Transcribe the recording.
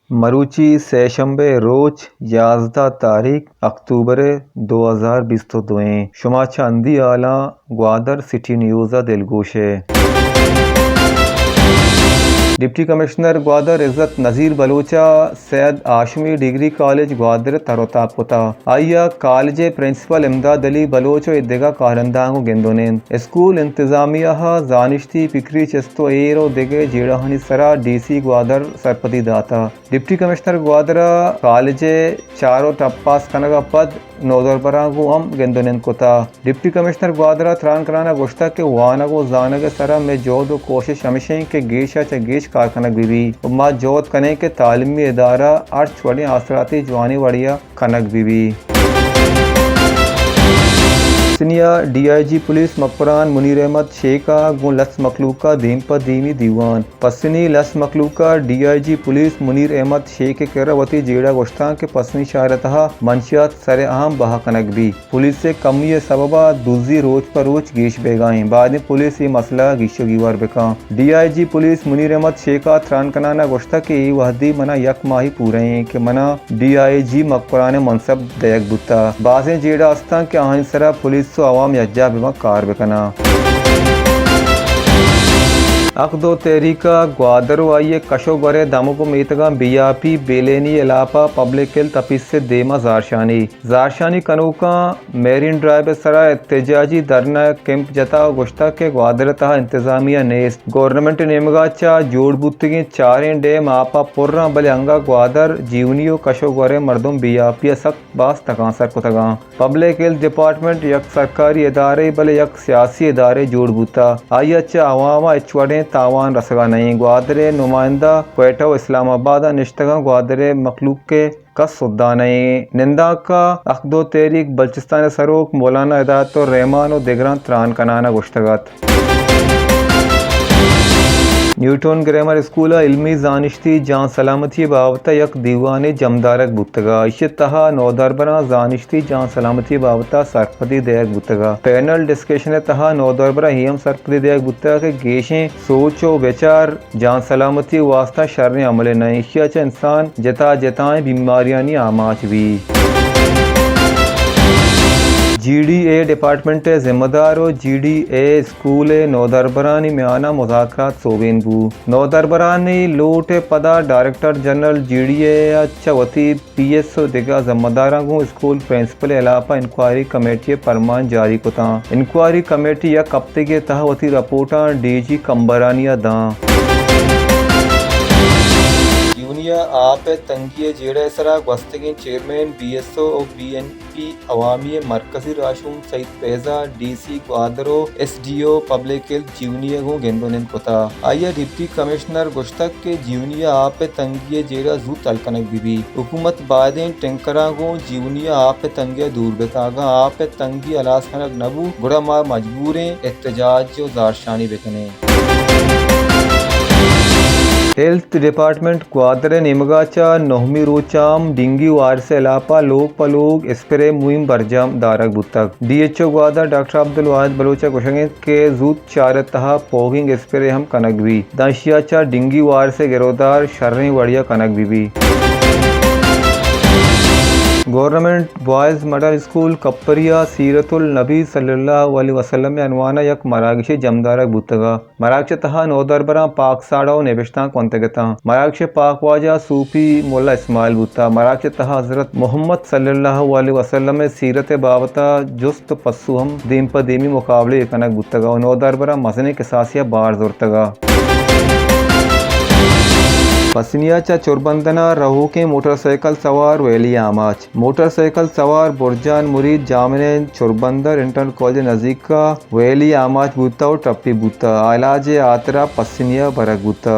मरूची सेशंबे रोज 11 तारीख अक्टूबर 2022 शुमा चांदी आला ग्वादर सिटी न्यूज़ा दिलगोशे। डिप्टी कमिश्नर ग्वादर इज़्ज़त नज़ीर बलोचा सैयद आशमी डिग्री कॉलेज ग्वादर तरोताब कुता आइया कॉलेज प्रिंसिपल इमदाद अली बलोचो इद्देगा कारंदांगो गेंदोनेन स्कूल इंतजामिया जानिश्ती पिकरी चस्तो एरो दिगे जेड़ाहनी सरा डीसी ग्वादर सरपति दाता डिप्टी कमिश्नर ग्वादर कॉलेज चारो टप्पास कनगा पद नोदरबरागो हम गेंदोनेन कुता डिप्टी कमिश्नर ग्वादर त्रान कराना गोश्ता के वानगो जानगे सरा में जोदो कोशिश हमेशा के गेशा च गेश कारखाना बीबी उम्मा जोत कने के तालीमी इदारा अर्च वड़ी आसराती जवानी वड़िया कनक बीबी senior DIG police Makran Munir Ahmed शेखा गु लस मखलूका दीम पर दीमी दीवान पसनी लस मखलूका डीआईजी पुलिस मुनीर अहमद शेख केरावती जेड़ा गोश्ता के पसनी शारतहा मंशियात सरे अहम बहा कनक भी पुलिस से कमी सबबा दूसरी रोज पर रोज गेश बेगाएं बाद में पुलिस ये मसला गिशो गिवार बेका डीआईजी पुलिस मुनीर अहमद शेखा त्रान कनाना गोश्ता के वहदी मना यक माही पूरे के मना डीआईजी मकबरान मनसब दयक बुता बाजें जेड़ा अस्ता के आहन सरा पुलिस तो आवाम यज्जा बिमा कार बेकना अकदो तहरीका ग्वादरो आइए कशो गरे दामुको मीतगा बीआपी बेलेनी इलापा पब्लिक हेल्थ तपिस से देमा जारशानी कनूका मेरीन ड्राइव सरा एहतजाजी धरना कैंप जता गोश्ता के ग्वादर तहा इंतजामिया नेस गवर्नमेंट नेमगाचा जोड़ बुत्तगी चारें डेम आपा पुर्रा बले अंगा ग्वादर जीवनियो कशो गरे मर्दुम बीआपी सख्त बास तकांसर कुतगा पब्लिक हेल्थ डिपार्टमेंट यक सरकारी इदारे बले यक सियासी इदारे जोड़ बुता आई अच्छा अवामा इचवड़े तावान रसगा नहीं ग्वादरे नुमाइंदा क्वेटा इस्लामाबाद निश्तगा ग्वादरे मखलूक के कस सुद्दा नहीं निंदा का अखदो तहरीक बल्चिस्तान सरोक मौलाना हिदायत और रहमान और दिगरान त्रान कनाना गुश्तगत न्यूटन ग्रामर स्कूल इल्मी जानिश्ती जान सलामती बाबता यक दीवाने जमदारक बुतगा इश्य तहा नौदरबरा जानिश्ती जान सलामती बाबता सरपदी दयक बुतगा पैनल डिस्कशन तहा नौदरबरा हियम सरपदी दयक बुतगा के गेशें सोचो विचार जान सलामती वास्ता शर्र अमले नहीं इश्य च इंसान जता जताएं बीमारियां नी आमाच भी जीडीए डिपार्टमेंट जिम्मेदार जीडीए स्कूल नौदरबरानी में आना मुज़ाकरात सोबेनबू नौदरबरानी लोट पदा डायरेक्टर जनरल जीडीए चवती पीएसओ दिगा जिम्मेदारा को स्कूल प्रिंसिपल इलापा इंक्वायरी कमेटी फरमान जारी कुता इंक्वायरी कमेटी या हफ्ते के तहवती रिपोर्टा डीजी कंबरानिया दा आप तंगी जेड़ा सरा वस्तगी चेयरमैन बीएसओ और बीएनपी अवामी मरकजी राशूम सईद पैजा डीसी ग्वादरो एसडीओ पब्लिक हेल्थ जीवनिया को गेंदोनेन कोता आइया डिप्टी कमिश्नर गुश्तक के जीवनिया आप तंगी जेड़ा जू तलकनक बीबी हुकूमत बादें टैंकरा को जीवनिया आप तंगिया दूर बेतागा आप तंगी अलास कनक नबू गुड़ा मार मजबूरें एहतजाज जो जारशानी bakanae health department Gwadar निमगाचा नहमी रोचाम dinghy वार से इलापा लोग पलोग स्प्रे मुहिम बरजाम दारक बुतक डीएचओ ग्वादर डॉक्टर अब्दुल वाहिद बलोचा कुशंगे के जूत चार तहा पोगिंग स्प्रे हम कनक भी दाशियाचा डिंगी वार से गिरोदार शर्री वड़िया कनक भी गवर्नमेंट बॉयज़ मॉडल स्कूल कप्परिया सीरतुल नबी सल्लल्लाहु अलैहि वसल्लम में अनवाना यक मरागश जमदारक बुतगा मरागश तहा नौदरबरा पाक साड़ा नेबिश्ता कोंतगता मरागश पाक वाजा सूफी मोल्ला इस्माइल बुता मरागश तहा हजरत मोहम्मद सल्लल्लाहु अलैहि वसल्लम में सीरत बाबता जुस्त पस्सु हम दीम पर दीमी मुकाबले कनक बुतगा नौदरबरा मसने के सासिया बार जोरतगा पसनिया चा चोरबंदना रहो के मोटरसाइकिल सवार वैली आमाच मोटरसाइकिल सवार बुरजान मुरीद जामने चोरबंदर इंटर कॉलेज नजदीक का वैली आमाच बूता और टप्पी बूता इलाज आतरा पसनिया बरक बूता।